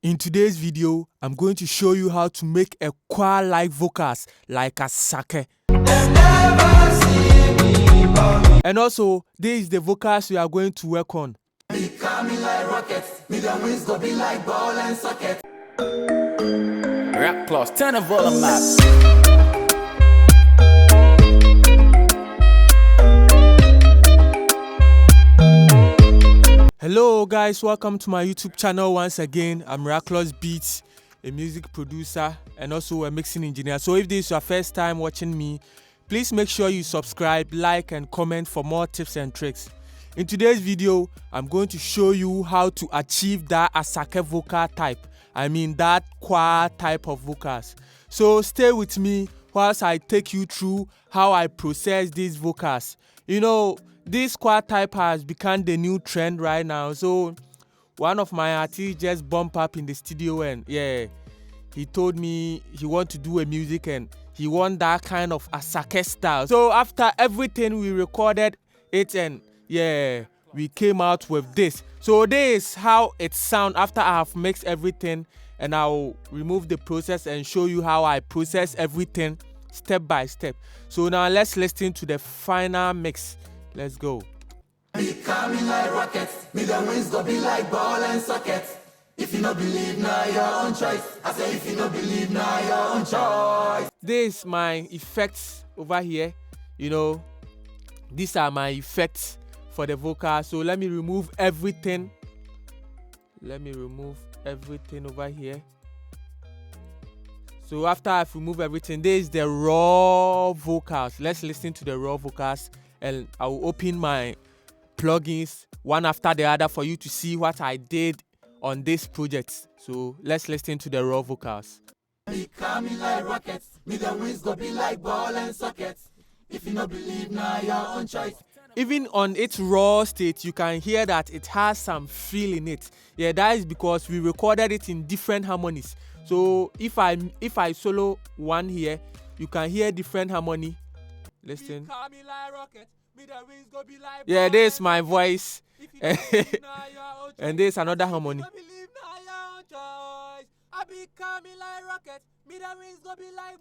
In today's video, I'm going to show you how to make a choir-like vocals like ASAKE. And also, this is the vocals we are going to work on. Mirakilouz, turn the volume up. Hello guys, welcome to my YouTube channel once again. I'm Mirakilouz Beatz, a music producer and also a mixing engineer. So if this is your first time watching me, please make sure you subscribe, like and comment for more tips and tricks. In today's video, I'm going to show you how to achieve that ASAKE vocal type. I mean that choir type of vocals. So stay with me whilst I take you through how I process these vocals. You know, this choir type has become the new trend right now. So one of my artists just bumped up in the studio and he told me he want to do a music and he want that kind of ASAKE style. So after everything we recorded it and we came out with this. So this is how it sounds after I have mixed everything, and I'll remove the process and show you how I process everything step by step. So now let's listen to the final mix. Let's go. Be coming like rockets, me the wings go be like ball and sockets. If you no believe now your own choice. I say if you no believe now your own choice. This is my effects over here. You know, these are my effects for the vocal. So let me remove everything. Let me remove everything over here. So after I've removed everything, this is the raw vocals. Let's listen to the raw vocals. And I will open my plugins one after the other for you to see what I did on this project. So let's listen to the raw vocals. Be coming like rockets, me the wings go be like ball and sockets. If you no believe now your own choice. Even on its raw state, you can hear that it has some feel in it. Yeah, that is because we recorded it in different harmonies. So if I solo one here, you can hear different harmony. Listen. Yeah, this is my voice. And this is another harmony.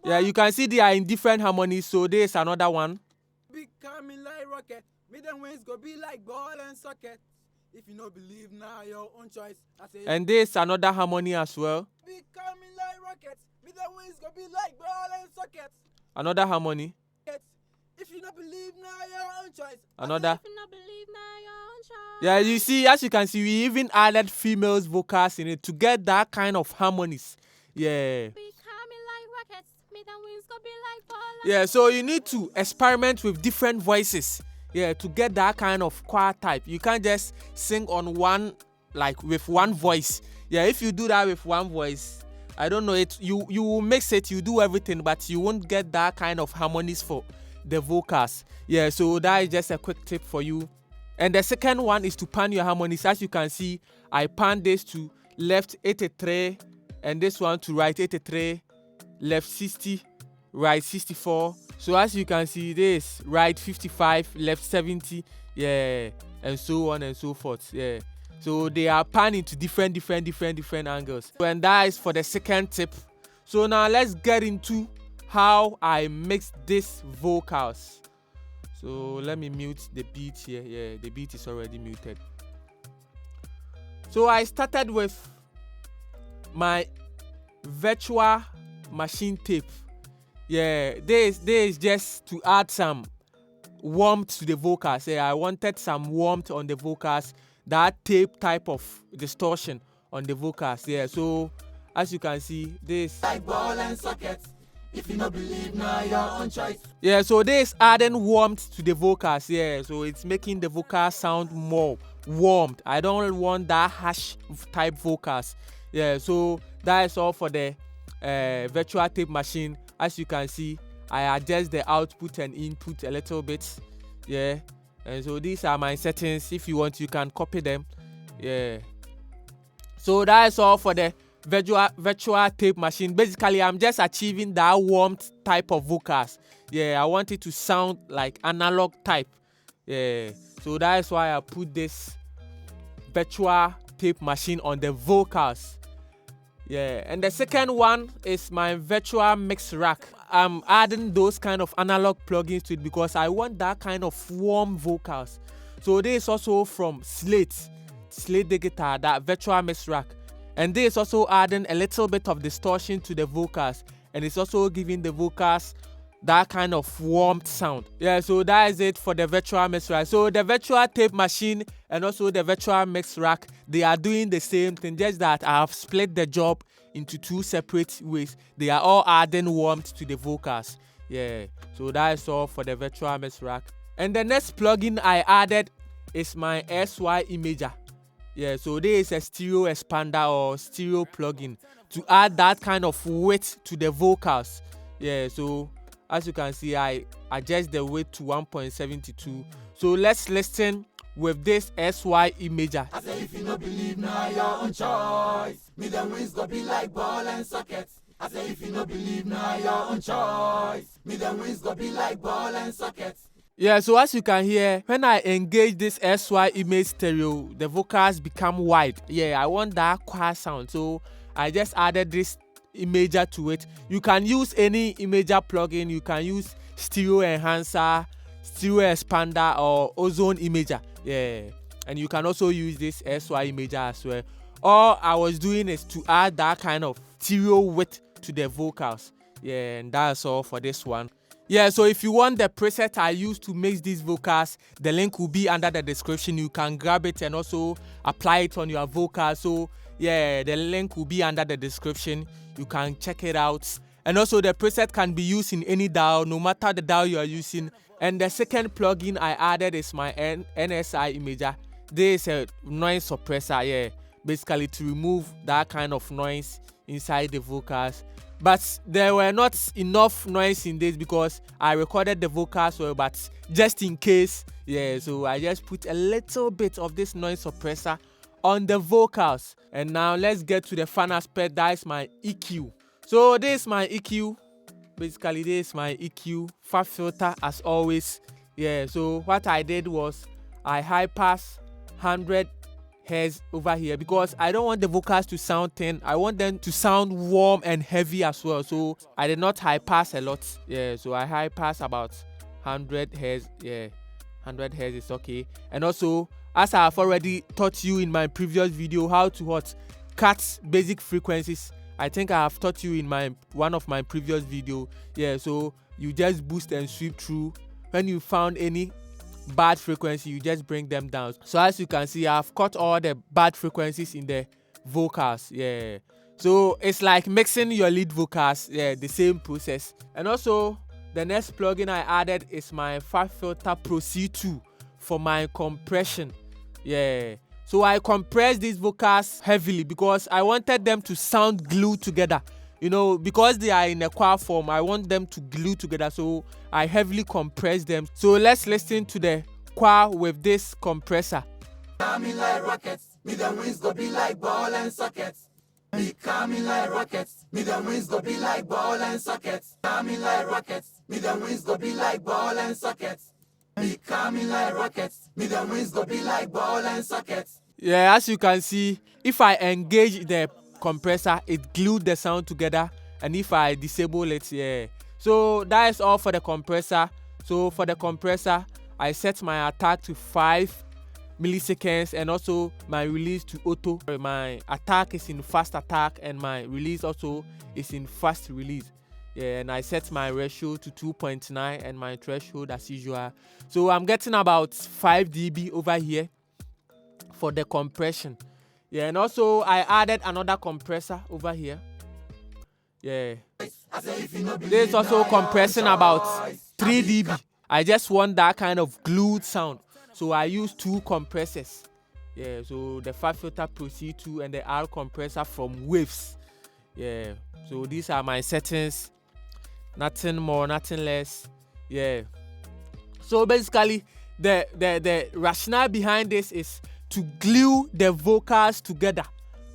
Yeah, you can see they are in different harmonies. So this is another one. If you no believe now your own choice. I say And this is another harmony as well. be coming like rockets, me the wings go be like ball and sockets. Another harmony. If you not believe now your own choice. Another. If you not believe now your own choice. Yeah, you see, as you can see, we even added females vocals in it to get that kind of harmonies. Yeah. Be coming like rockets, me the wings go be like ball and Yeah, so you need to experiment with different voices. Yeah, to get that kind of choir type. You can't just sing on one, like with one voice. Yeah, if you do that with one voice, I don't know, you will mix it, you do everything, but you won't get that kind of harmonies for the vocals. Yeah, so that is just a quick tip for you. And the second one is to pan your harmonies. As you can see, I pan this to left 83 and this one to right 83, left 60, right 64. So as you can see, this right 55, left 70, yeah, and so on and so forth. Yeah, so they are panning to different angles. And that is for the second tip. So now let's get into how I mix these vocals. So let me mute the beat here. Yeah, the beat is already muted. So I started with my virtual machine tape. Yeah, this is just to add some warmth to the vocals. Yeah, I wanted some warmth on the vocals, that tape type of distortion on the vocals. Yeah, so as you can see, this Like ball and sockets. If you no believe now your own choice. yeah, so this adding warmth to the vocals. Yeah, so it's making the vocal sound more warmed. I don't want that harsh type vocals. Yeah, so that is all for the virtual tape machine. As you can see, I adjust the output and input a little bit. Yeah, and so these are my settings. If you want, you can copy them. Yeah, so that is all for the virtual tape machine. Basically, I'm just achieving that warmth type of vocals. Yeah, I want it to sound like analog type. Yeah, so that is why I put this virtual tape machine on the vocals. Yeah, and the second one is my virtual mix rack. I'm adding those kind of analog plugins to it because I want that kind of warm vocals. So this is also from Slate Digital, that virtual mix rack. And this is also adding a little bit of distortion to the vocals, and it's also giving the vocals that kind of warm sound. Yeah, so that is it for the virtual mix rack. So the virtual tape machine and also the virtual mix rack, they are doing the same thing, just that I have split the job into two separate ways. They are all adding warmth to the vocals. Yeah, so that is all for the virtual mix rack. And the next plugin I added is my SY Imager. Yeah, so this is a stereo expander or stereo plugin to add that kind of weight to the vocals. Yeah, so as you can see, I adjust the weight to 1.72. So let's listen with this SY Imager. I say if you no believe now your own choice. Me them wins go be like ball and sockets. I say if you no believe now your own choice. Me them wins go be like ball and sockets. Yeah, so as you can hear, when I engage this SY image stereo, the vocals become wide. Yeah, I want that quiet sound, so I just added this imager to it. You can use any imager plugin. You can use stereo enhancer, stereo expander, or ozone imager. Yeah, and you can also use this SY imager as well. All I was doing is to add that kind of stereo width to the vocals. Yeah, and that's all for this one. Yeah, so if you want the preset I use to mix these vocals, the link will be under the description. You can grab it and also apply it on your vocals. So yeah, the link will be under the description. You can check it out. And also the preset can be used in any DAW, no matter the DAW you are using. And the second plugin I added is my NSI Imager. This is a noise suppressor, yeah, basically to remove that kind of noise inside the vocals. But there were not enough noise in this because I recorded the vocals well, but just in case, yeah, so I just put a little bit of this noise suppressor on the vocals. And now let's get to the fun aspect. That is my EQ. So this is my EQ. Basically this is my EQ fab filter as always. Yeah, so what I did was I high pass 100 Hz over here because I don't want the vocals to sound thin. I want them to sound warm and heavy as well. So I did not high pass a lot. Yeah, so I high pass about 100 Hz. Yeah, 100 Hz is okay. And also, as I have already taught you in my previous video how to cut basic frequencies. I think I have taught you in one of my previous video. Yeah, so you just boost and sweep through. When you found any bad frequency, you just bring them down. So as you can see, I've cut all the bad frequencies in the vocals. Yeah, so it's like mixing your lead vocals. Yeah, the same process. And also the next plugin I added is my Fab Filter Pro C2 for my compression. Yeah, so I compress these vocals heavily because I wanted them to sound glued together. You know, because they are in a choir form, I want them to glue together, so I heavily compress them. So let's listen to the choir with this compressor. Coming like rockets, me them wings go be like ball and sockets. Me coming like rockets, me them wings go be like ball and sockets. Coming like rockets, me them wings go be like ball and sockets. Me coming like rockets, me them wings go be like ball and sockets. Yeah, as you can see, if I engage the compressor, it glued the sound together, and if I disable it, yeah. So that is all for the compressor. So for the compressor, I set my attack to 5 milliseconds and also my release to auto. My attack is in fast attack and my release also is in fast release. Yeah, and I set my ratio to 2.9 and my threshold as usual. So I'm getting about 5 dB over here for the compression. Yeah, and also I added another compressor over here. Yeah, this is also compressing about 3 dB. I just want that kind of glued sound, so I use 2 compressors. Yeah, so the Fab Filter Pro C2 and the R compressor from Waves. Yeah, so these are my settings. Nothing more, nothing less. Yeah, so basically the rationale behind this is to glue the vocals together.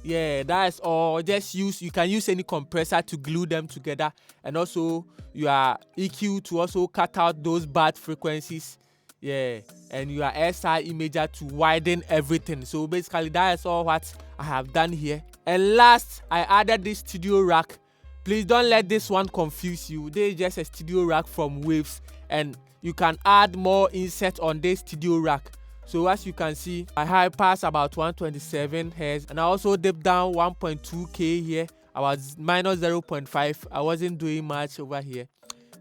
Yeah, that's all. You can use any compressor to glue them together, and also your EQ to also cut out those bad frequencies. Yeah, and your SI Imager to widen everything. So basically that is all what I have done here. And last, I added this studio rack. Please don't let this one confuse you. This is just a studio rack from Waves, and you can add more insert on this studio rack. So as you can see, I high pass about 127 Hz, and I also dip down 1.2K here. I was minus 0.5. I wasn't doing much over here.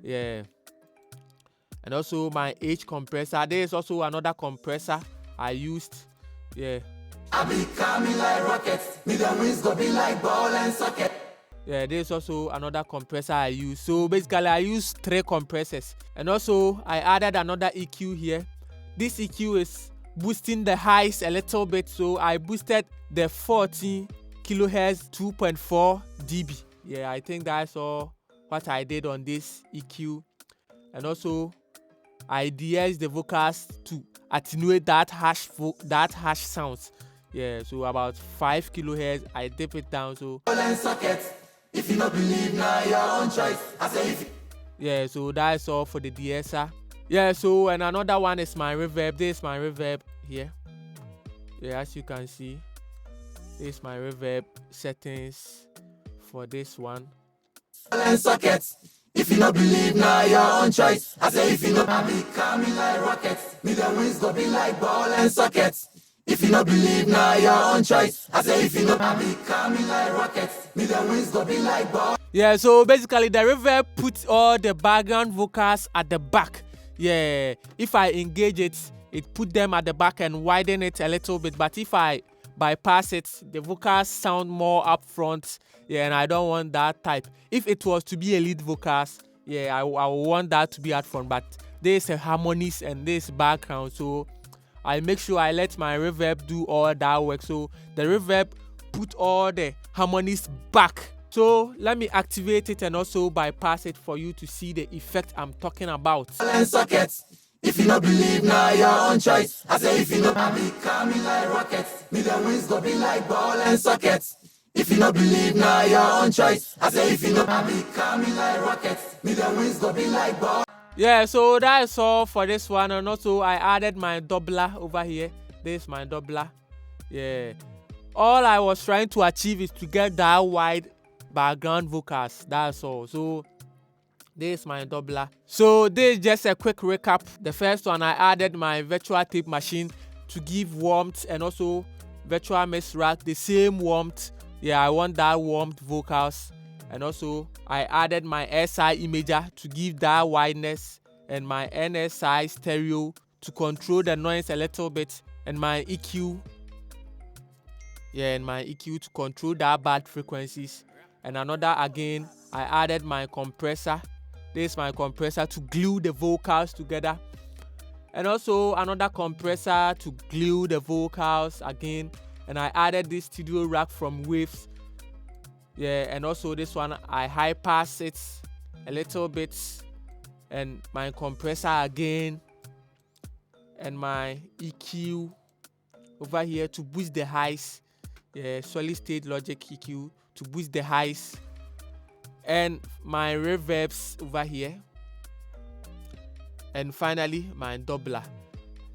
Yeah. And also my H compressor. There is also another compressor I used. Yeah. I be coming like rockets. Me the wings go be like ball and socket. Yeah, there's also another compressor I use. So basically I use 3 compressors. And also I added another EQ here. This EQ is boosting the highs a little bit. So I boosted the 40 kilohertz 2.4 dB. Yeah, I think that's all what I did on this EQ. And also I de-edged the vocals to attenuate that harsh sounds. Yeah, so about 5 kilohertz. I dip it down. So Ball and socket. If you don't believe now, your own choice. I say if yeah, so that's all for the de-esser. Yeah, so and another one is my reverb. This is my reverb here. Yeah, as you can see, this is my reverb settings for this one. ball and socket. If you don't believe now, your own choice. I say if you know, I be coming like rockets. Me the wings go be like ball and sockets. If you don't believe now, your own choice. I say if you know, I be coming like rockets. Me the wings go be like ball. Yeah, so basically the reverb puts all the background vocals at the back. Yeah, if I engage it, it put them at the back and widen it a little bit. But if I bypass it, the vocals sound more up front. Yeah, and I don't want that type. If it was to be a lead vocals, yeah, I want that to be at front. But there's a harmonies and this background, so I make sure I let my reverb do all that work. So the reverb put all the harmonies back. So let me activate it and also bypass it for you to see the effect I'm talking about. Ball and sockets. If you don't believe now, your own choice. I say if you know, I be coming like rockets. Me the wings go be like ball and sockets. If you don't believe now, your own choice. I say if you know, I be coming like rockets. Me the wings go be like ball. Yeah, so that's all for this one. And also I added my doubler over here. This is my doubler. Yeah, all I was trying to achieve is to get that wide background vocals. That's all. So this is my doubler. So this is just a quick recap. The first one, I added my virtual tape machine to give warmth, and also virtual mix rack, the same warmth. Yeah, I want that warmth vocals. And also I added my SI imager to give that wideness, and my NSI stereo to control the noise a little bit, and my EQ. Yeah, and my EQ to control that bad frequencies. And another, again, I added my compressor. This is my compressor to glue the vocals together. And also another compressor to glue the vocals again. And I added this studio rack from Waves. Yeah, and also this one, I high pass it a little bit. And my compressor again. And my EQ over here to boost the highs. Yeah, solid state logic EQ to boost the highs. And my reverbs over here. And finally my doubler.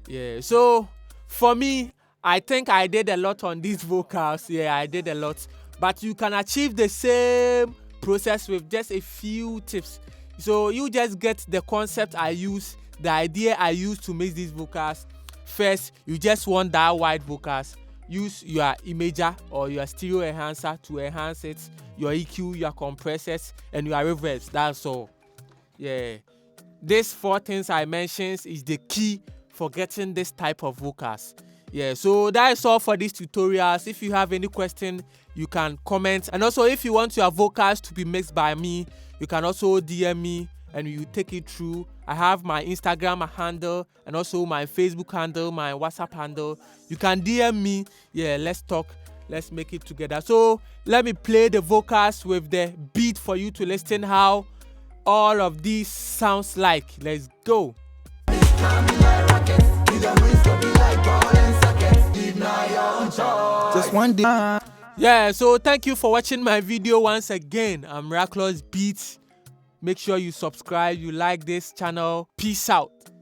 Yeah, so for me, I think I did a lot on these vocals. Yeah, I did a lot. But you can achieve the same process with just a few tips. So you just get the concept I use, the idea I use to make these vocals. First, you just want that wide vocals. Use your imager or your stereo enhancer to enhance it, your EQ, your compressors, and your reverbs. That's all. Yeah, these 4 things I mentioned is the key for getting this type of vocals. Yeah, so that's all for these tutorials. If you have any question, you can comment. And also, if you want your vocals to be mixed by me, you can also DM me and you take it through. I have my Instagram handle and also my Facebook handle, my WhatsApp handle. You can DM me. Yeah, let's talk. Let's make it together. So let me play the vocals with the beat for you to listen how all of these sounds like. Let's go. Just one day. Yeah, so thank you for watching my video once again. I'm Mirakilouz Beatz. Make sure you subscribe, you like this channel. Peace out.